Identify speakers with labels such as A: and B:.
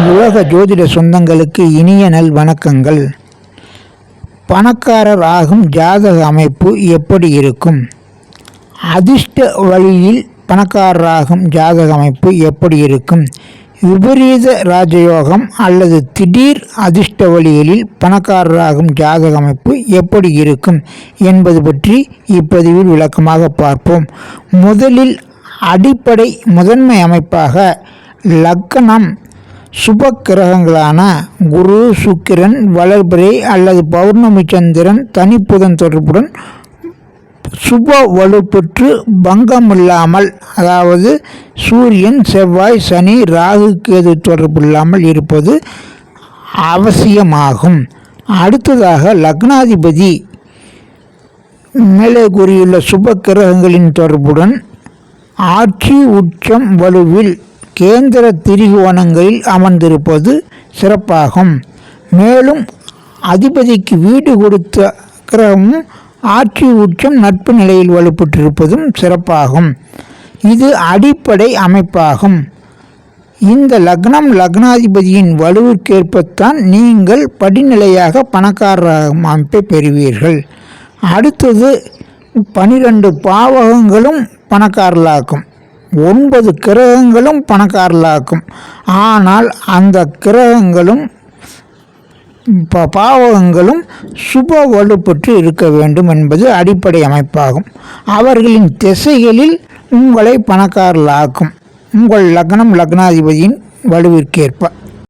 A: உலக ஜோதிட சொந்தங்களுக்கு இனிய நல் வணக்கங்கள். பணக்காரர் ஆகும் ஜாதக அமைப்பு எப்படி இருக்கும்? அதிர்ஷ்ட வழியில் பணக்காரராகும் ஜாதக அமைப்பு எப்படி இருக்கும்? விபரீத ராஜயோகம் அல்லது திடீர் அதிர்ஷ்ட வழிகளில் பணக்காரராகும் ஜாதக அமைப்பு எப்படி இருக்கும் என்பது பற்றி இப்பதிவில் விளக்கமாக பார்ப்போம். முதலில் அடிப்படை முதன்மை அமைப்பாக லக்னம் சுப கிரகங்களான குரு, சுக்கிரன், வளர்பிறை அல்லது பௌர்ணமி சந்திரன் தனிப்புதன் தொடர்புடன் சுப வலுப்பெற்று பங்கமில்லாமல், அதாவது சூரியன், செவ்வாய், சனி, ராகு, கேது தொடர்பு இல்லாமல் இருப்பது அவசியமாகும். அடுத்ததாக லக்னாதிபதி மேலே கூறியுள்ள சுப கிரகங்களின் தொடர்புடன் ஆட்சி உச்சம் வலுவில் கேந்திர திரிகோணங்களில் அமர்ந்திருப்பது சிறப்பாகும். மேலும் அதிபதிக்கு வீடு கொடுத்த கிரகமும் ஆட்சி உச்சம் நட்பு நிலையில் வலுப்பெற்றிருப்பதும் சிறப்பாகும். இது அடிப்படை அமைப்பாகும். இந்த லக்னம் லக்னாதிபதியின் வலுவிற்கேற்பத்தான் நீங்கள் படிநிலையாக பணக்கார அமைப்பை பெறுவீர்கள். அடுத்தது 12 பாவகங்களும் பணக்காரர்களாக்கும், 9 கிரகங்களும் பணக்காரர்களாக்கும். ஆனால் அந்த கிரகங்களும் பாவகங்களும் சுப வலுப்பெற்று இருக்க வேண்டும் என்பது அடிப்படை அமைப்பாகும். அவர்களின் திசைகளில் உங்களை பணக்காரர்களாக்கும், உங்கள் லக்னம் லக்னாதிபதியின் வலுவிற்கேற்ப.